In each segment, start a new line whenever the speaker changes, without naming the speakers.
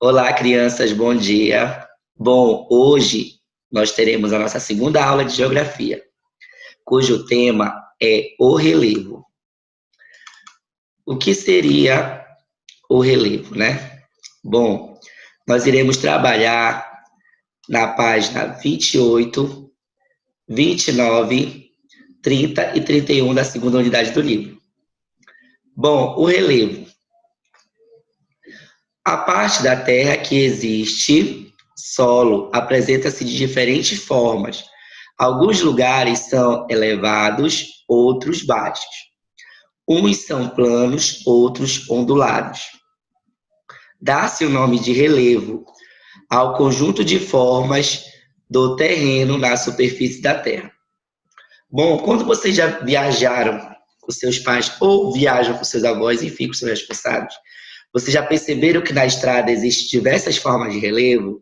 Olá, crianças, bom dia. Bom, hoje nós teremos a nossa segunda aula de geografia, cujo tema é o relevo. O que seria o relevo, né? Bom, nós iremos trabalhar na página 28, 29, 30 e 31 da segunda unidade do livro. Bom, o relevo. A parte da Terra que existe solo apresenta-se de diferentes formas. Alguns lugares são elevados, outros baixos. Uns são planos, outros ondulados. Dá-se o nome de relevo ao conjunto de formas do terreno na superfície da Terra. Bom, quando vocês já viajaram com seus pais ou viajam com seus avós, enfim, com seus responsáveis, vocês já perceberam que na estrada existem diversas formas de relevo?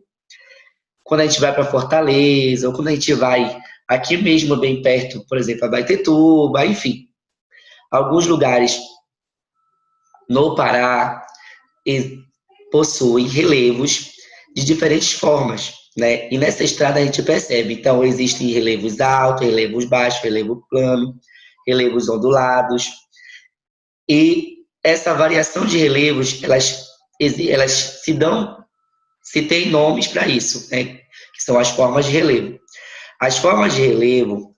Quando a gente vai para Fortaleza, ou quando a gente vai aqui mesmo bem perto, por exemplo, a Abaetetuba, enfim. Alguns lugares no Pará possuem relevos de diferentes formas, né? E nessa estrada a gente percebe, então existem relevos altos, relevos baixos, relevo plano, relevos ondulados. E essa variação de relevos, elas se tem nomes para isso, né? Que são as formas de relevo. As formas de relevo,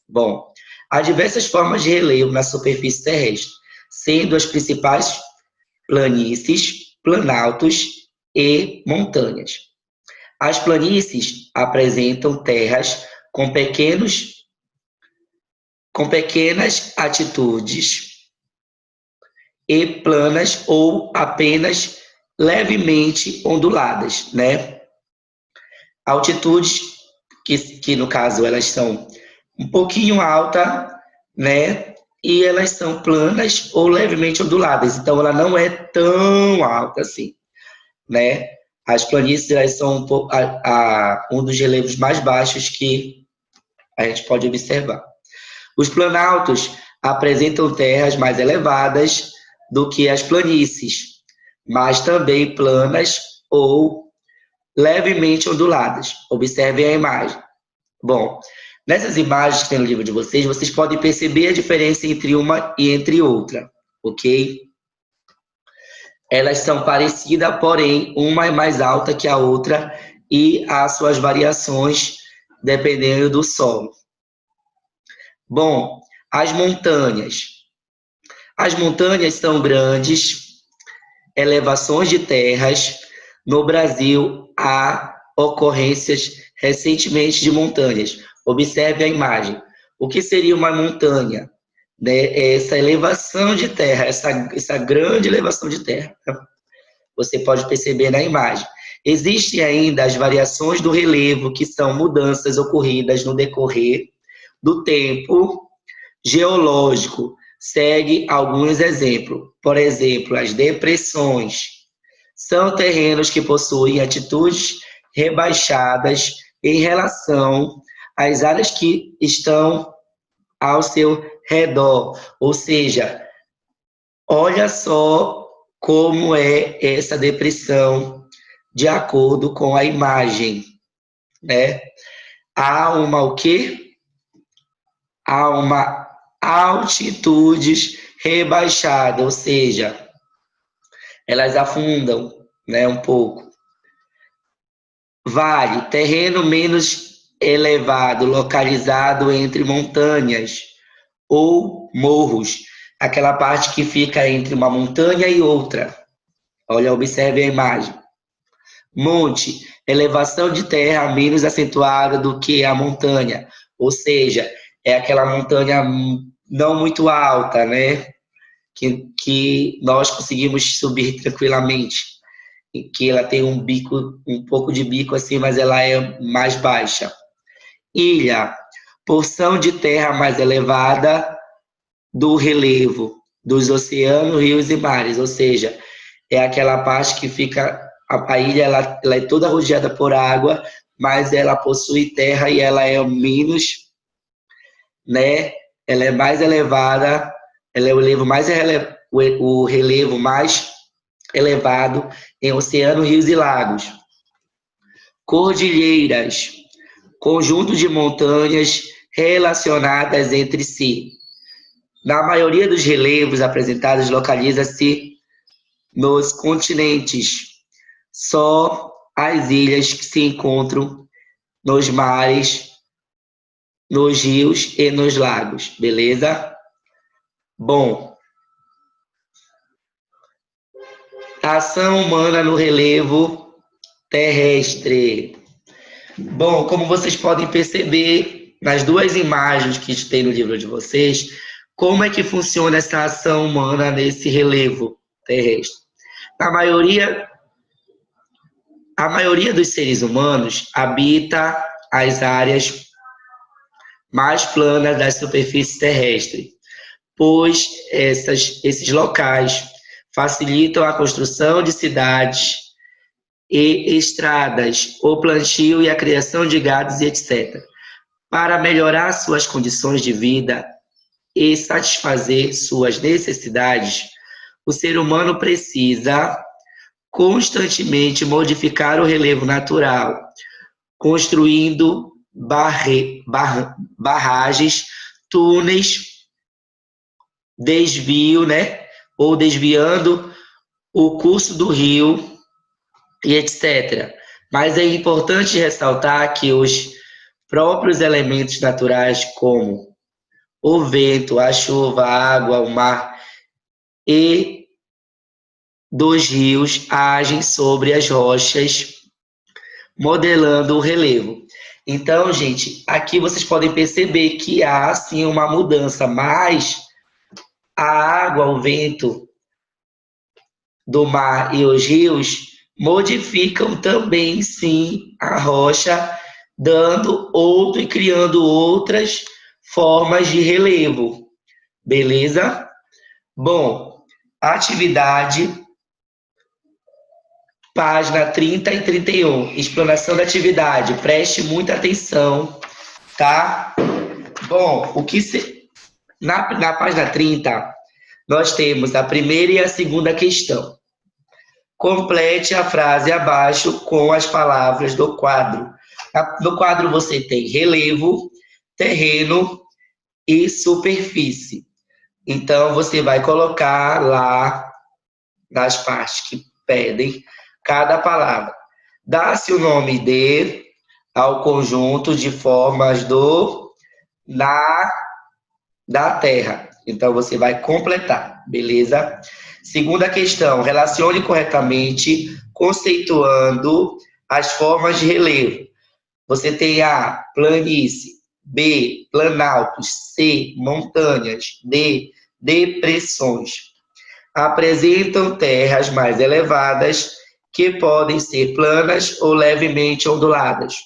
bom, há diversas formas de relevo na superfície terrestre, sendo as principais planícies, planaltos e montanhas. As planícies apresentam terras com pequenas altitudes e planas ou apenas levemente onduladas, né? Altitudes que no caso elas são um pouquinho alta, né? E elas são planas ou levemente onduladas, então ela não é tão alta assim, né? As planícies elas são um dos relevos mais baixos que a gente pode observar. Os planaltos apresentam terras mais elevadas do que as planícies, mas também planas ou levemente onduladas. Observem a imagem. Bom, nessas imagens que tem no livro de vocês, vocês podem perceber a diferença entre uma e entre outra, ok? Elas são parecidas, porém, uma é mais alta que a outra e há suas variações dependendo do solo. Bom, as montanhas. As montanhas são grandes elevações de terras. No Brasil, há ocorrências recentemente de montanhas. Observe a imagem. O que seria uma montanha? Né? Essa elevação de terra, essa grande elevação de terra. Você pode perceber na imagem. Existem ainda as variações do relevo, que são mudanças ocorridas no decorrer do tempo geológico. Segue alguns exemplos. Por exemplo, as depressões. São terrenos que possuem altitudes rebaixadas em relação às áreas que estão ao seu redor. Ou seja, olha só como é essa depressão de acordo com a imagem, né? Há uma o quê? Há uma altitudes rebaixada, ou seja, elas afundam, né, um pouco. Vale, terreno menos elevado, localizado entre montanhas ou morros, aquela parte que fica entre uma montanha e outra. Olha, observe a imagem. Monte, elevação de terra menos acentuada do que a montanha, ou seja, é aquela montanha não muito alta, né? Que nós conseguimos subir tranquilamente, e que ela tem um bico, um pouco de bico assim, mas ela é mais baixa. Ilha, porção de terra mais elevada do relevo dos oceanos, rios e mares, ou seja, é aquela parte que fica, a ilha ela é toda rodeada por água, mas ela possui terra e ela é menos, né? Ela é mais elevada, ela é o relevo mais elevado em oceanos, rios e lagos. Cordilheiras, conjunto de montanhas relacionadas entre si. Na maioria dos relevos apresentados, localiza-se nos continentes. Só as ilhas que se encontram nos mares, nos rios e nos lagos, beleza? Bom, ação humana no relevo terrestre. Bom, como vocês podem perceber nas duas imagens que tem no livro de vocês, como é que funciona essa ação humana nesse relevo terrestre? A maioria dos seres humanos habita as áreas mais planas da superfície terrestre, pois esses locais facilitam a construção de cidades e estradas, o plantio e a criação de gados e etc. Para melhorar suas condições de vida e satisfazer suas necessidades, o ser humano precisa constantemente modificar o relevo natural, construindo barragens, túneis, desvio, né? Ou desviando o curso do rio e etc. Mas é importante ressaltar que os próprios elementos naturais, como o vento, a chuva, a água, o mar e dos rios, agem sobre as rochas, modelando o relevo. Então, gente, aqui vocês podem perceber que há sim uma mudança, mas a água, o vento do mar e os rios modificam também, sim, a rocha, dando outro e criando outras formas de relevo. Beleza? Bom, atividade, página 30 e 31. Explanação da atividade. Preste muita atenção, tá? Bom, na página 30, nós temos a primeira e a segunda questão. Complete a frase abaixo com as palavras do quadro. No quadro você tem relevo, terreno e superfície. Então, você vai colocar lá nas partes que pedem cada palavra. Dá-se o nome de ao conjunto de formas da Terra. Então, você vai completar, beleza? Segunda questão, relacione corretamente, conceituando as formas de relevo. Você tem A, planície, B, planaltos, C, montanhas, D, depressões. Apresentam terras mais elevadas que podem ser planas ou levemente onduladas.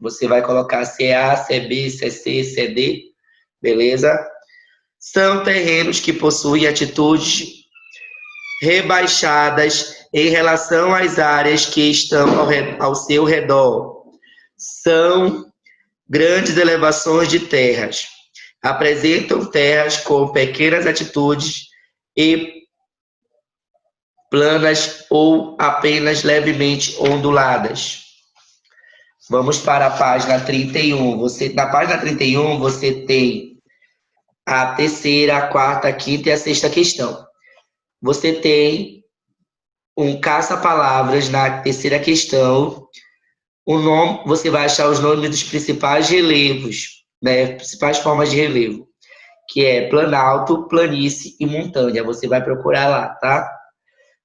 Você vai colocar se é A, se é B, se é C, se é D, beleza? São terrenos que possuem atitudes rebaixadas em relação às áreas que estão ao seu redor. São grandes elevações de terras. Apresentam terras com pequenas atitudes e planas ou apenas levemente onduladas. Vamos para a página 31. Na página 31, você tem a terceira, a quarta, a quinta e a sexta questão. Você tem um caça-palavras na terceira questão. Você vai achar os nomes dos principais relevos, né? Principais formas de relevo, que é planalto, planície e montanha. Você vai procurar lá, tá?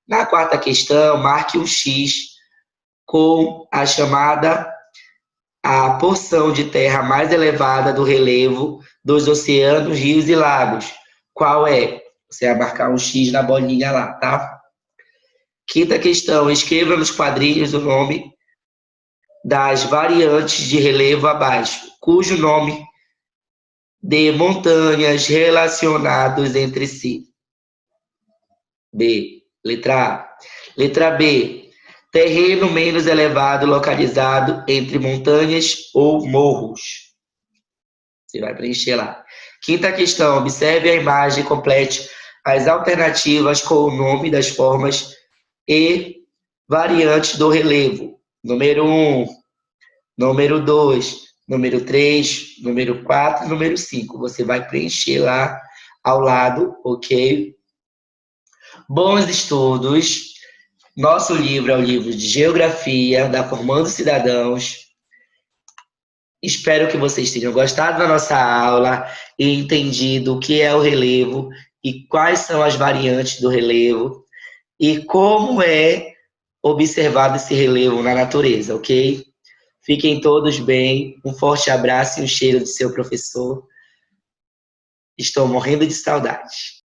Na quarta questão, marque um X com a porção de terra mais elevada do relevo dos oceanos, rios e lagos. Qual é? Você vai marcar um X na bolinha lá, tá? Quinta questão, escreva nos quadrinhos o nome das variantes de relevo abaixo, cujo nome de montanhas relacionados entre si. B, letra A. Letra B, terreno menos elevado localizado entre montanhas ou morros. Você vai preencher lá. Quinta questão, observe a imagem e complete as alternativas com o nome das formas e variantes do relevo. Número 1, número 2, número 3, número 4, número 5. Você vai preencher lá ao lado, ok? Bons estudos. Nosso livro é o livro de Geografia da Formando Cidadãos. Espero que vocês tenham gostado da nossa aula e entendido o que é o relevo e quais são as variantes do relevo e como é observado esse relevo na natureza, ok? Fiquem todos bem, um forte abraço e um cheiro do seu professor. Estou morrendo de saudade.